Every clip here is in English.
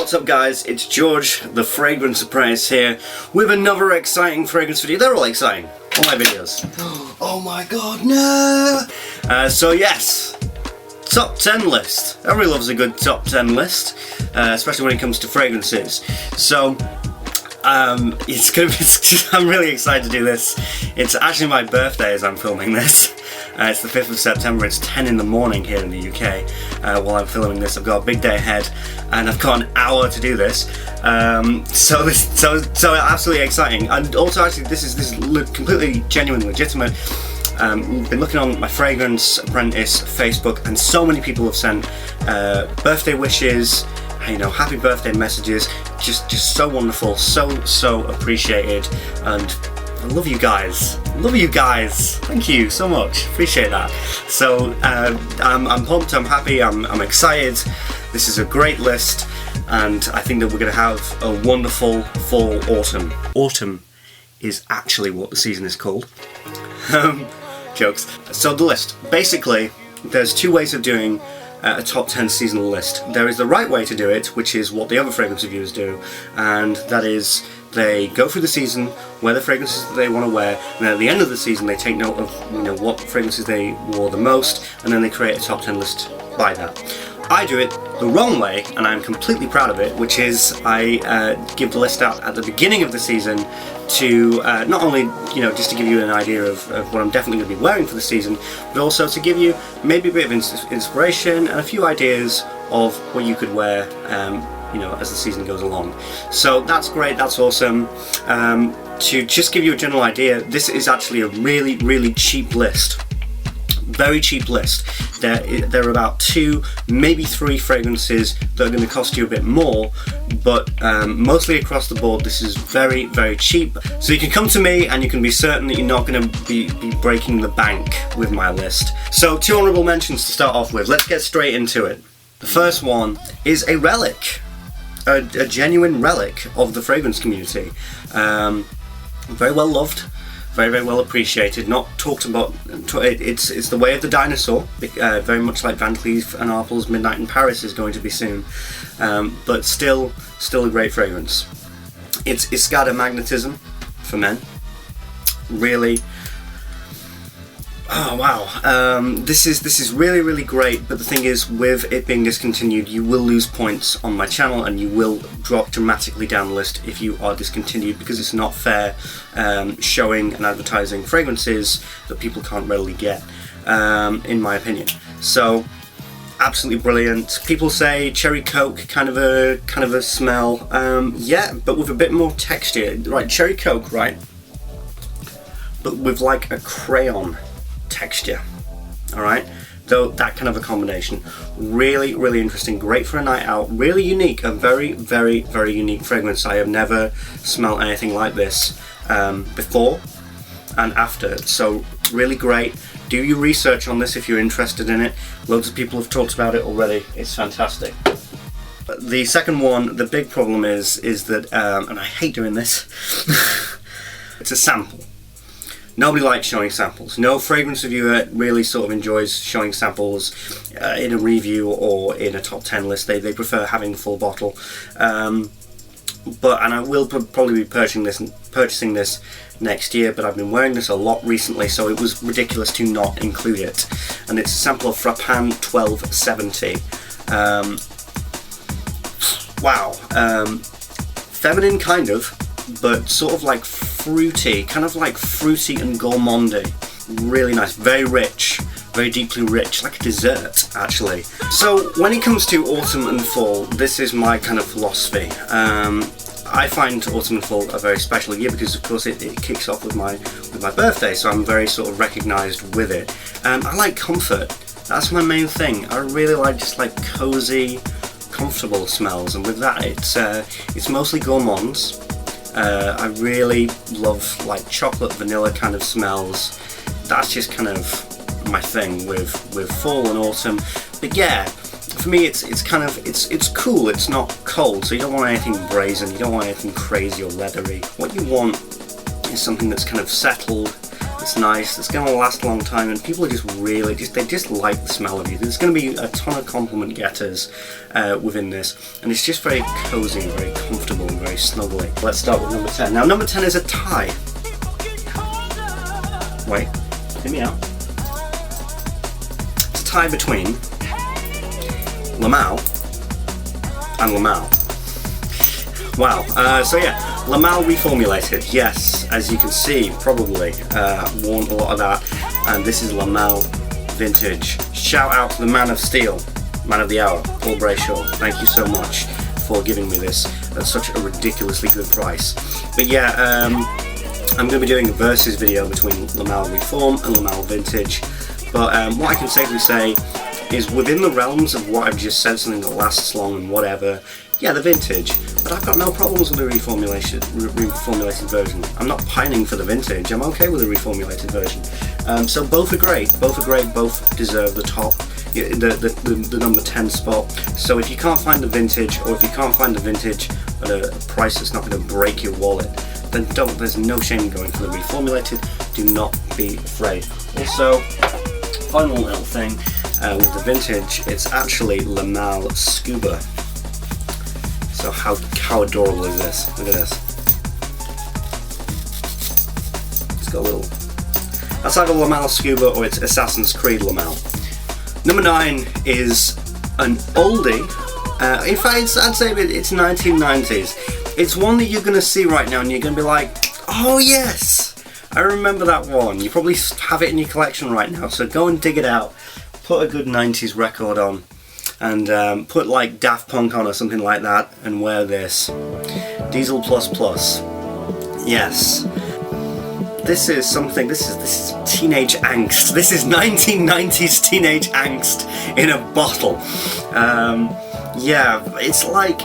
What's up guys, it's George, the Fragrance Apprentice here, with another exciting fragrance video. They're all exciting, all my videos. Oh my god, no! So yes, top 10 list. Everybody loves a good top 10 list, especially when it comes to fragrances. So, it's gonna be, I'm really excited to do this. It's actually my birthday as I'm filming this. It's the 5th of September, it's 10 in the morning here in the UK while I'm filming this. I've got a big day ahead and I've got an hour to do this. So absolutely exciting. And also actually this is completely genuine, legitimate. Been looking on my Fragrance Apprentice Facebook and so many people have sent birthday wishes, you know, happy birthday messages, just so wonderful, so appreciated, and I love you guys. Love you guys. Thank you so much. Appreciate that. So I'm pumped. I'm happy. I'm excited. This is a great list, and I think that we're going to have a wonderful fall autumn. Autumn is actually what the season is called. Jokes. So the list. Basically, there's two ways of doing a top 10 seasonal list. There is the right way to do it, which is what the other fragrance reviewers do, and that is they go through the season, wear the fragrances that they want to wear, and then at the end of the season they take note of, you know, what fragrances they wore the most, and then they create a top 10 list by that. I do it the wrong way, and I'm completely proud of it, which is I give the list out at the beginning of the season to not only, you know, just to give you an idea of what I'm definitely going to be wearing for the season, but also to give you maybe a bit of inspiration and a few ideas of what you could wear, you know, as the season goes along. So that's great, that's awesome. To just give you a general idea, this is actually a really cheap list. Very cheap list. There are about 2, maybe 3 fragrances that are going to cost you a bit more, but mostly across the board this is very cheap. So you can come to me and you can be certain that you're not going to be breaking the bank with my list. So 2 honourable mentions to start off with. Let's get straight into it. The first one is a relic. A genuine relic of the fragrance community. Very well loved, very well appreciated, not talked about. It's the way of the dinosaur, very much like Van Cleef & Arpels Midnight in Paris is going to be soon, but still a great fragrance. It's Escada Magnetism for men. Really, oh wow, this is really great, but the thing is, with it being discontinued, you will lose points on my channel and you will drop dramatically down the list if you are discontinued, because it's not fair showing and advertising fragrances that people can't readily get, in my opinion. So absolutely brilliant. People say cherry coke, kind of a smell, yeah, but with a bit more texture, right? Cherry coke, right, but with like a crayon texture, alright? So that kind of a combination. Really interesting, great for a night out, really unique, a very unique fragrance. I have never smelled anything like this before and after, so really great. Do your research on this if you're interested in it. Loads of people have talked about it already. It's fantastic. The second one, the big problem is that, and I hate doing this, it's a sample. Nobody likes showing samples. No fragrance reviewer really sort of enjoys showing samples in a review or in a top 10 list. They prefer having the full bottle. And I will probably be purchasing this next year, but I've been wearing this a lot recently, so it was ridiculous to not include it. And it's a sample of Frappin 1270. Wow. Feminine kind of, but sort of like fruity, kind of like fruity and gourmandy. Really nice, very rich, very deeply rich, like a dessert actually. So when it comes to autumn and fall, this is my kind of philosophy. I find autumn and fall a very special year because of course it kicks off with my birthday, so I'm very sort of recognised with it. I like comfort, that's my main thing. I really like just like cozy, comfortable smells, and with that it's mostly gourmands. I really love like chocolate, vanilla kind of smells. That's just kind of my thing with fall and autumn. But yeah, for me it's kind of, it's cool, it's not cold, so you don't want anything brazen, you don't want anything crazy or leathery. What you want is something that's kind of settled, that's nice, that's going to last a long time, and people are just really, they just like the smell of you. There's going to be a ton of compliment getters within this, and it's just very cozy and very comfortable and very snuggly. Let's start with number 10. Now number 10 is a tie. Wait, hear me out. It's a tie between La Mal and La Mal. Wow, so yeah, La Mal reformulated, yes, as you can see, probably worn a lot of that, and this is La Mal Vintage. Shout out to the man of steel, man of the hour, Paul Brayshaw. Thank you so much for giving me this at such a ridiculously good price. But yeah, I'm going to be doing a versus video between La Mal Reform and La Mal Vintage, but what I can safely say is within the realms of what I've just said, something that lasts long and whatever, yeah, the vintage, but I've got no problems with the reformulated version. I'm not pining for the vintage, I'm okay with the reformulated version. So both are great, both deserve the top, the number 10 spot. So if you can't find the vintage, or if you can't find the vintage at a price that's not going to break your wallet, then there's no shame in going for the reformulated. Do not be afraid. Also, final little thing with the vintage, it's actually La Mal Scuba. So how adorable is this? Look at this. It's got a little... That's either La Mal Scuba or it's Assassin's Creed La Mal. Number 9 is an oldie. In fact, I'd say it's 1990s. It's one that you're going to see right now and you're going to be like, oh yes, I remember that one. You probably have it in your collection right now, so go and dig it out. Put a good 90s record on. And put like Daft Punk on or something like that and wear this. Diesel Plus Plus. Yes. This is something, this is teenage angst. This is 1990s teenage angst in a bottle. Yeah, it's like,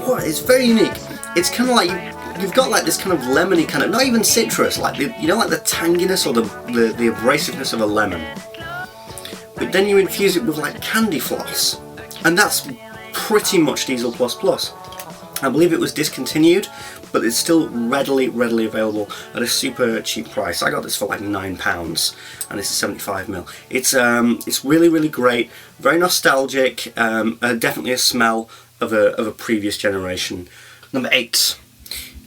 what? It's very unique. It's kind of like, you've got like this kind of lemony kind of, not even citrus, like the, you know, like the tanginess or the abrasiveness of a lemon. But then you infuse it with like candy floss, and that's pretty much Diesel Plus Plus. I believe it was discontinued, but it's still readily available at a super cheap price. I got this for like £9, and it's a 75ml. It's really great, very nostalgic, definitely a smell of a previous generation. Number 8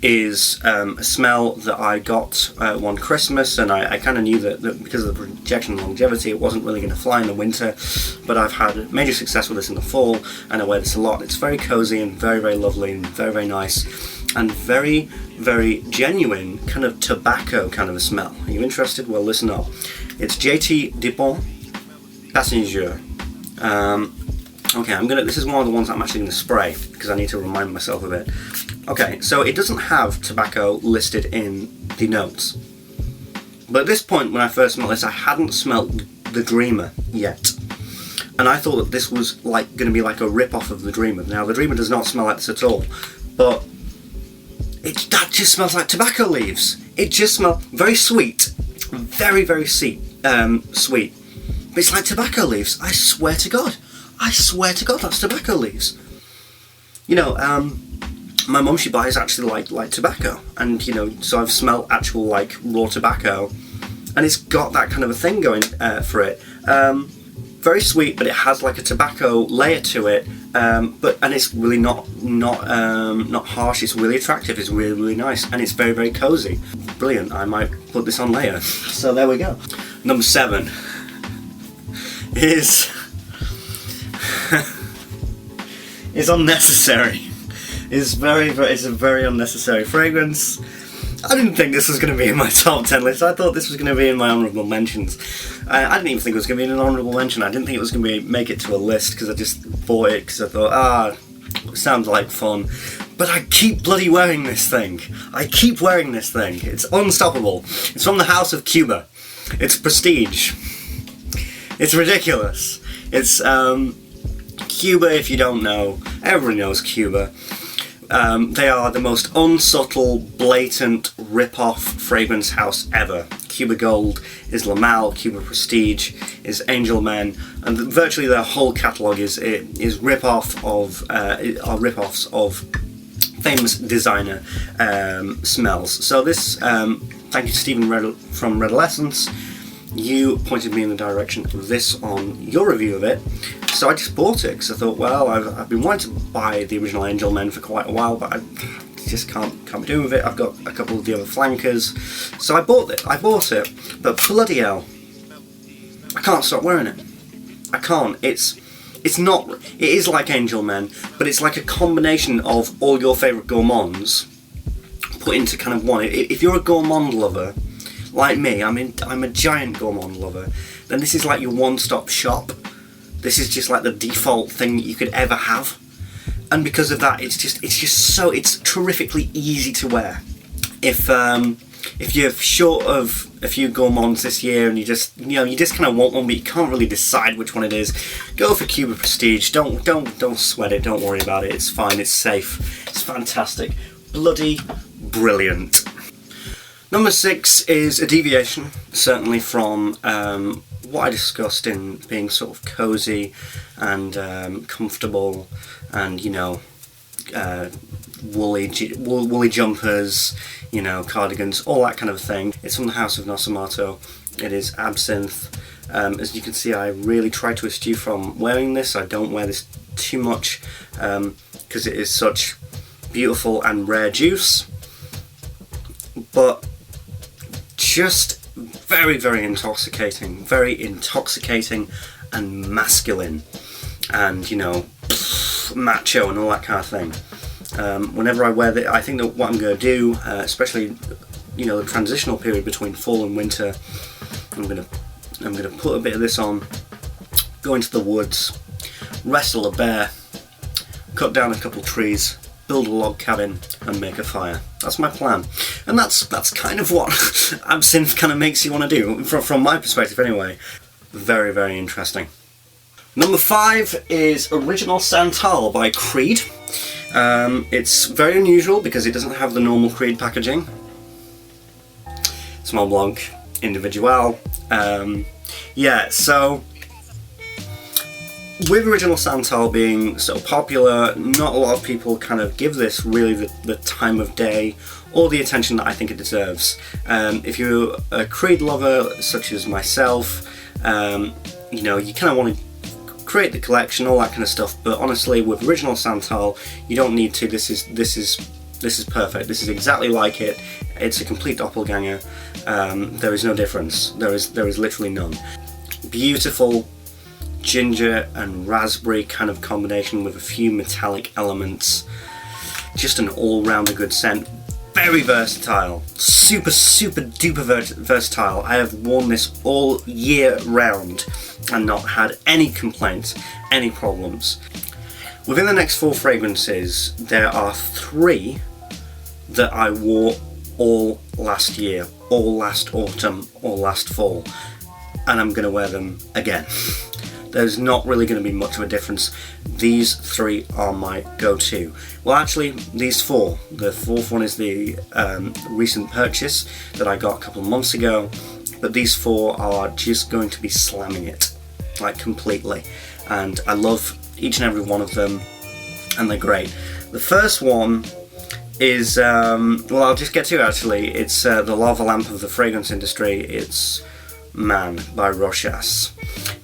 is a smell that I got one Christmas, and I kind of knew that because of the projection and longevity it wasn't really going to fly in the winter, but I've had major success with this in the fall and I wear this a lot. It's very cozy and very lovely and very nice and very genuine, kind of tobacco kind of a smell. Are you interested? Well, listen up. It's JT Dupont Passenger. Okay, this is one of the ones I'm actually going to spray because I need to remind myself of it. Okay, so it doesn't have tobacco listed in the notes. But at this point, when I first smelled this, I hadn't smelt the Dreamer yet. And I thought that this was like going to be like a rip-off of the Dreamer. Now, the Dreamer does not smell like this at all. But that just smells like tobacco leaves. It just smells very sweet. Very sweet. But it's like tobacco leaves. I swear to God, that's tobacco leaves. You know, my mum, she buys actually like tobacco, and you know, so I've smelled actual like raw tobacco, and it's got that kind of a thing going for it. Very sweet, but it has like a tobacco layer to it, and it's really not harsh. It's really attractive. It's really nice, and it's very cozy. Brilliant. I might put this on later. So there we go. Number 7 is is unnecessary. It's a very unnecessary fragrance. I didn't think this was going to be in my top 10 list. I thought this was going to be in my honourable mentions. I didn't even think it was going to be in an honourable mention. I didn't think it was going to make it to a list because I just bought it because I thought, it sounds like fun. But I keep bloody wearing this thing. I keep wearing this thing. It's unstoppable. It's from the House of Cuba. It's prestige. It's ridiculous. It's Cuba, if you don't know. Everybody knows Cuba. They are the most unsubtle, blatant, rip-off fragrance house ever. Cuba Gold is La Mal, Cuba Prestige is Engelmann, and virtually their whole catalogue is rip-offs of famous designer smells. So this thank you to Stephen from Redolessence. You pointed me in the direction of this on your review of it, so I just bought it because I thought, well, I've been wanting to buy the original Engelmann for quite a while, but I just can't be doing with it. I've got a couple of the other flankers, so I bought it, but bloody hell, I can't stop wearing it. I can't. It is like Engelmann, but it's like a combination of all your favourite gourmands put into kind of one. If you're a gourmand lover, like me, I'm a giant gourmand lover, then this is like your one-stop shop. This is just like the default thing that you could ever have, and because of that, it's terrifically easy to wear. If you're short of a few gourmands this year and you just kind of want one, but you can't really decide which one it is, go for Cuba Prestige. Don't sweat it. Don't worry about it. It's fine. It's safe. It's fantastic. Bloody brilliant. Number 6 is a deviation, certainly from what I discussed in being sort of cozy and comfortable, and woolly jumpers, cardigans, all that kind of thing. It's from the House of Nosamato. It is absinthe. As you can see, I really try to eschew from wearing this. I don't wear this too much because it is such beautiful and rare juice, but just very, very intoxicating and masculine, and macho and all that kind of thing. Whenever I wear this, I think that what I'm going to do, especially the transitional period between fall and winter, I'm going to put a bit of this on, go into the woods, wrestle a bear, cut down a couple trees, build a log cabin and make a fire. That's my plan, and that's kind of what absinthe kind of makes you want to do, from my perspective anyway. Very, very interesting. Number 5 is Original Santal by Creed. It's very unusual because it doesn't have the normal Creed packaging. Small Blanc, Individual. So with Original Santal being so popular, not a lot of people kind of give this really the time of day or the attention that I think it deserves. If you're a Creed lover such as myself, you kind of want to create the collection, all that kind of stuff, but honestly, with Original Santal, you don't need to. This is perfect. This is exactly like it. It's a complete doppelganger. There is no difference. There is literally none. Beautiful ginger and raspberry kind of combination with a few metallic elements. Just an all-rounder good scent. Very versatile. Super duper versatile. I have worn this all year round and not had any complaints, any problems. Within the next 4 fragrances, there are 3 that I wore all last year, all last autumn, all last fall, and I'm going to wear them again. There's not really going to be much of a difference. These 3 are my go-to. Well, actually, these 4. The 4th one is the recent purchase that I got a couple of months ago, but these 4 are just going to be slamming it, like completely. And I love each and every one of them, and they're great. The first one is, well, I'll just get to it actually. It's the lava lamp of the fragrance industry. It's Man by Rochas.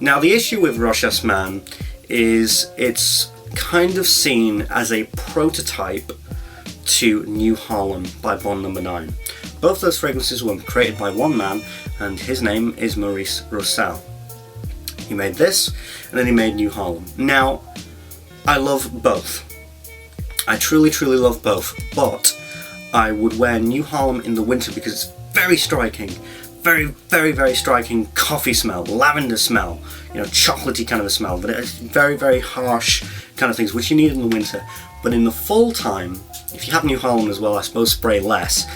Now, the issue with Rochas Man is it's kind of seen as a prototype to New Harlem by Bond No. 9. Both those fragrances were created by one man, and his name is Maurice Rossel. He made this, and then he made New Harlem. Now, I love both. I truly love both, but I would wear New Harlem in the winter because it's very striking. Very striking coffee smell, lavender smell, chocolatey kind of a smell, but it's very harsh kind of things, which you need in the winter. But in the fall time, if you have New Harlem as well, I suppose spray less.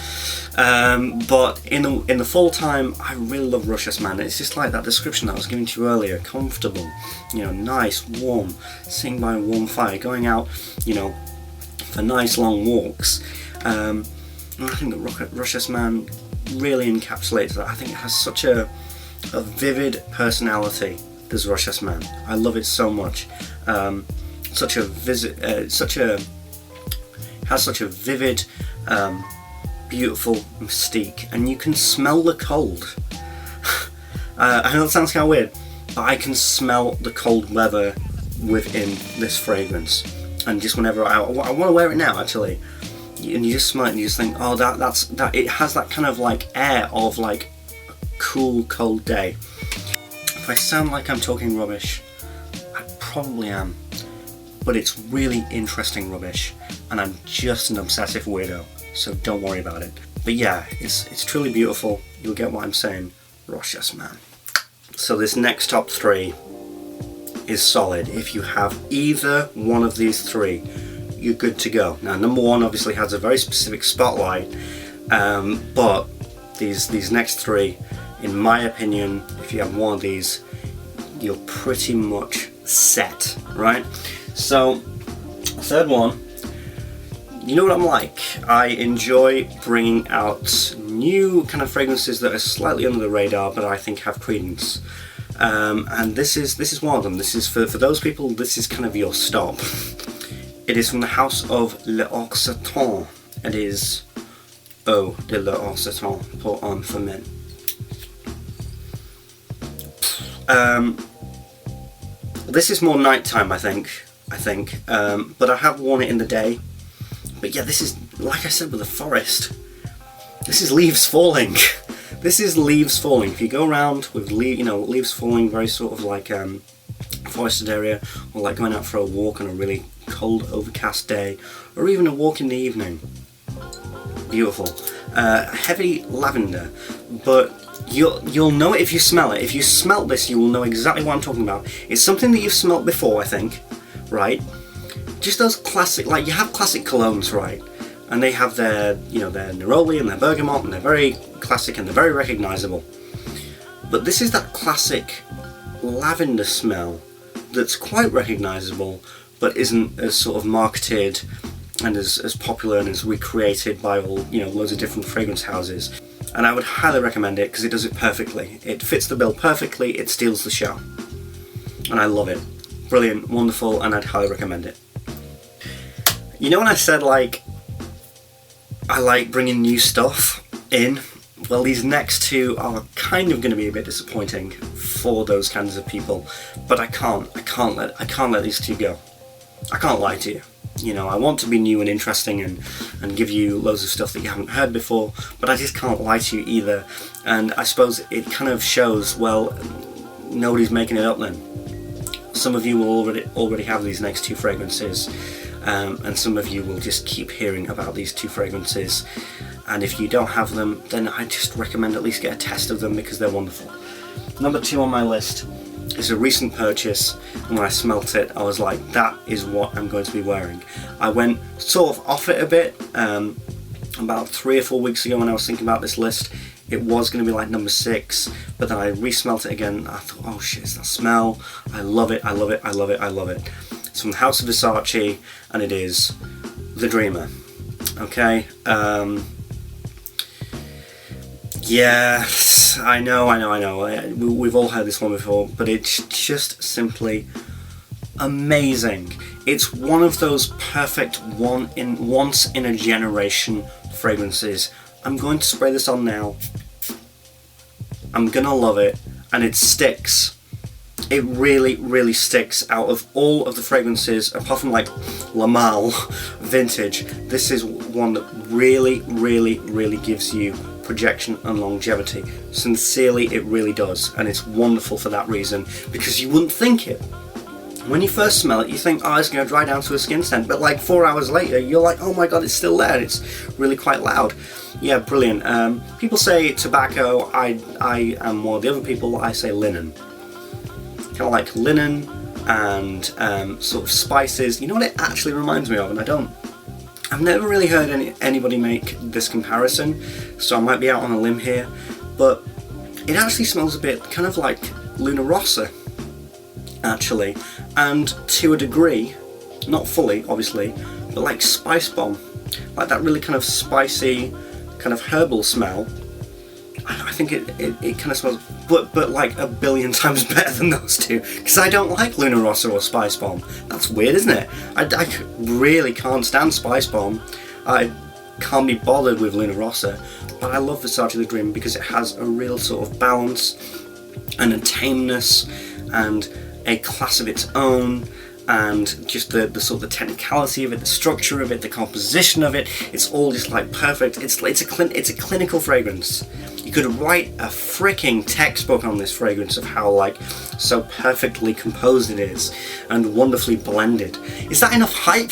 But in the fall time, I really love Rochas Man. It's just like that description that I was giving to you earlier. Comfortable, nice, warm, sitting by a warm fire, going out, for nice long walks. And I think that Rochas Man really encapsulates that. I think it has such a vivid personality, does Rochas Man. I love it so much. Has such a vivid, beautiful mystique, and you can smell the cold. I know it sounds kind of weird, but I can smell the cold weather within this fragrance. And just whenever I want to wear it now, actually, and you just smell it and you just think, oh, that it has that kind of like air of like a cool, cold day. If I sound like I'm talking rubbish, I probably am, but it's really interesting rubbish, and I'm just an obsessive weirdo, so don't worry about it. But yeah, it's truly beautiful. You'll get what I'm saying. Rochas, man. So this next top 3 is solid. If you have either one of these 3, you're good to go. Now, number 1 obviously has a very specific spotlight, but these next 3, in my opinion, if you have one of these, you're pretty much set, right? So, third one, you know what I'm like. I enjoy bringing out new kind of fragrances that are slightly under the radar, but I think have credence. And this is one of them. This is for those people. This is kind of your stop. It is from the house of L'Occitane. It is Eau de L'Occitane pour Homme Femelle. This is more nighttime, I think. But I have worn it in the day. But yeah, this is, like I said, with the forest. This is leaves falling. This is leaves falling. If you go around with leaves falling, very sort of like forested area, or like going out for a walk on a really cold, overcast day, or even a walk in the evening. Beautiful. Heavy lavender, but you'll know it if you smell it. If you smelt this, you will know exactly what I'm talking about. It's something that you've smelt before, I think, right? Just those classic, like you have classic colognes, right? And they have their, their neroli and their bergamot, and they're very classic and they're very recognisable. But this is that classic lavender smell that's quite recognisable, but isn't as sort of marketed and as popular and as recreated by all, loads of different fragrance houses. And I would highly recommend it because it does it perfectly. It fits the bill perfectly, it steals the show. And I love it. Brilliant, wonderful, and I'd highly recommend it. You know when I said, like, I like bringing new stuff in? Well, these next 2 are kind of going to be a bit disappointing for those kinds of people, but I can't let these 2 go. I can't lie to you. I want to be new and interesting and give you loads of stuff that you haven't heard before, but I just can't lie to you either. And I suppose it kind of shows, well, nobody's making it up then. Some of you will already have these next 2 fragrances. And some of you will just keep hearing about these 2 fragrances, and if you don't have them, then I just recommend at least get a test of them because they're wonderful. Number 2 on my list is a recent purchase, and when I smelt it I was like, that is what I'm going to be wearing. I went sort of off it a bit about 3 or 4 weeks ago when I was thinking about this list. It was going to be like number 6, but then I re-smelt it again. I thought, oh shit, it's that smell. I love it, I love it, I love it, I love it. It's from the house of Versace, and it is The Dreamer. Okay, yeah, I know. We've all heard this one before, but it's just simply amazing. It's one of those perfect once in a generation fragrances. I'm going to spray this on now. I'm gonna love it, and it sticks. It really, really sticks. Out of all of the fragrances, apart from like La Malle Vintage, this is one that really, really, really gives you projection and longevity. Sincerely, it really does, and it's wonderful for that reason, because you wouldn't think it. When you first smell it, you think, oh, it's going to dry down to a skin scent, but like 4 hours later, you're like, oh my god, it's still there. It's really quite loud. Yeah, brilliant. People say tobacco. I am more the other people. I say linen. Kind of like linen and sort of spices. You know what it actually reminds me of, and I've never really heard anybody make this comparison, so I might be out on a limb here, but it actually smells a bit kind of like Luna Rossa, actually, and to a degree, not fully obviously, but like Spice Bomb, like that really kind of spicy, kind of herbal smell. I think it kind of smells, but like a billion times better than those two, because I don't like Luna Rossa or Spice Bomb. That's weird, isn't it? I really can't stand Spice Bomb. I can't be bothered with Luna Rossa, but I love Versace Dream because it has a real sort of balance and a tameness and a class of its own, and just the sort of the technicality of it, the structure of it, the composition of it. It's all just like perfect. It's a clinical fragrance. You could write a freaking textbook on this fragrance of how like so perfectly composed it is and wonderfully blended. Is that enough hype?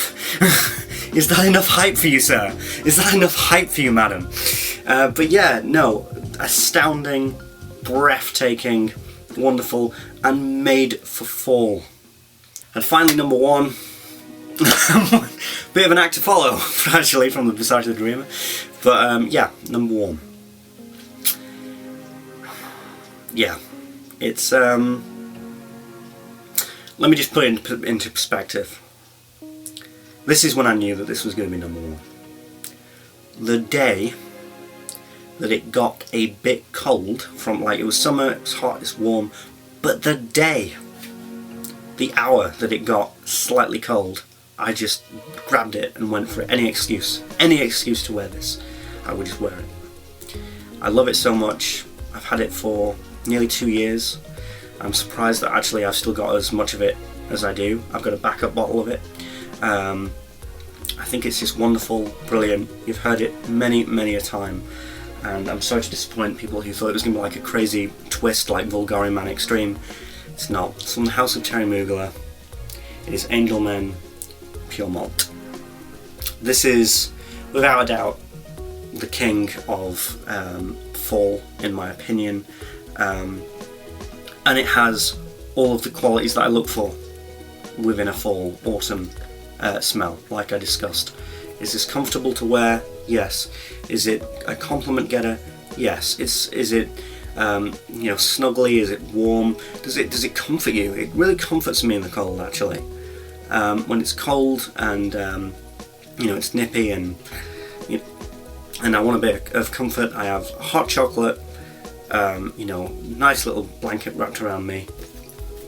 Is that enough hype for you, sir? Is that enough hype for you, madam? But yeah, no, astounding, breathtaking, wonderful, and made for fall. And finally, number one, bit of an act to follow, actually, from the Versace Dream. But yeah, number one. Yeah, it's, let me just put it into perspective. This is when I knew that this was going to be number one. The day that it got a bit cold, from like, it was summer, it was hot, it's warm, but the day, the hour that it got slightly cold, I just grabbed it and went for it. Any excuse to wear this, I would just wear it. I love it so much. I've had it for nearly 2 years. I'm surprised that actually I've still got as much of it as I do. I've got a backup bottle of it. I think it's just wonderful, brilliant. You've heard it many, many a time, and I'm sorry to disappoint people who thought it was going to be like a crazy twist like Bulgari Man Extreme. It's not. It's from the House of Terry Mugler. It is Engelmann Pure Malt. This is, without a doubt, the king of fall, in my opinion, and it has all of the qualities that I look for within a fall, autumn smell, like I discussed. Is this comfortable to wear? Yes. Is it a compliment getter? Yes. Is it you know, snuggly? Is it warm? Does it comfort you? It really comforts me in the cold, actually. When it's cold and you know, it's nippy and I want a bit of comfort, I have hot chocolate, you know, nice little blanket wrapped around me,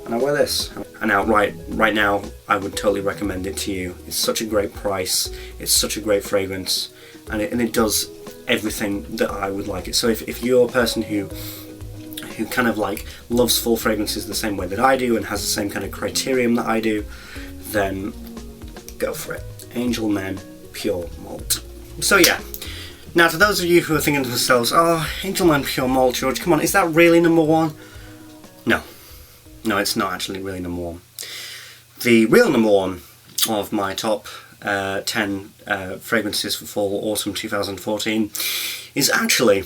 and I wear this. And outright, right now, I would totally recommend it to you. It's such a great price, it's such a great fragrance, and it does everything that I would like it. So if you're a person who kind of like loves full fragrances the same way that I do and has the same kind of criterion that I do, then go for it. Engelmann Pure Malt. So yeah, now to those of you who are thinking to themselves, oh, Engelmann Pure Malt, George, come on, is that really number one? No, it's not actually really number one. The real number one of my top 10 fragrances for fall autumn 2014 is actually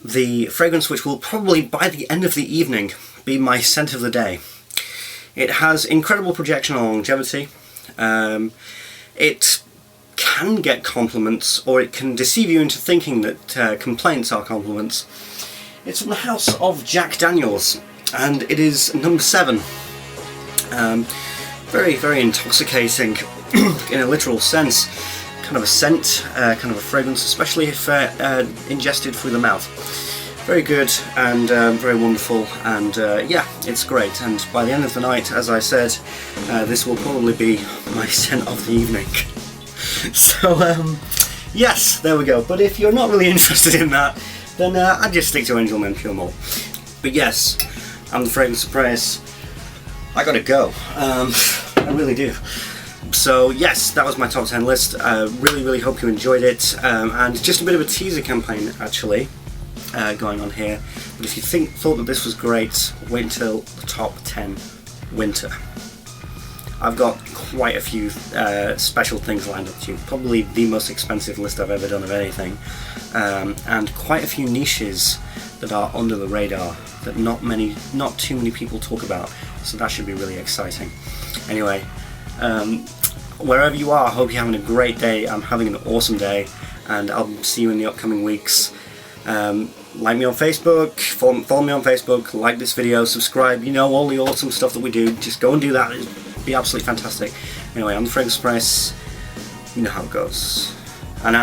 the fragrance which will probably by the end of the evening be my scent of the day. It has incredible projection and longevity. It can get compliments, or it can deceive you into thinking that complaints are compliments. It's from the house of Jack Daniels, and it is number 7. Very, very intoxicating in a literal sense. Kind of a scent, kind of a fragrance, especially if ingested through the mouth. Very good and very wonderful, and yeah, it's great. And by the end of the night, as I said, this will probably be my scent of the evening. So yes, there we go. But if you're not really interested in that, then I'd just stick to Engelmann Pure Malt. But yes, I'm the Fragrance Apprentice. I gotta go. I really do. So yes, that was my top 10 list. Really, really hope you enjoyed it. And just a bit of a teaser campaign, actually, going on here. But if you thought that this was great, wait until the top 10 winter. I've got quite a few special things lined up to you. Probably the most expensive list I've ever done of anything. And quite a few niches that are under the radar that not too many people talk about. So that should be really exciting. Anyway, wherever you are, I hope you're having a great day. I'm having an awesome day, and I'll see you in the upcoming weeks. Like me on Facebook, follow me on Facebook, like this video, subscribe, you know, all the awesome stuff that we do. Just go and do that, it'd be absolutely fantastic. Anyway, I'm the Fragrance Apprentice, you know how it goes. And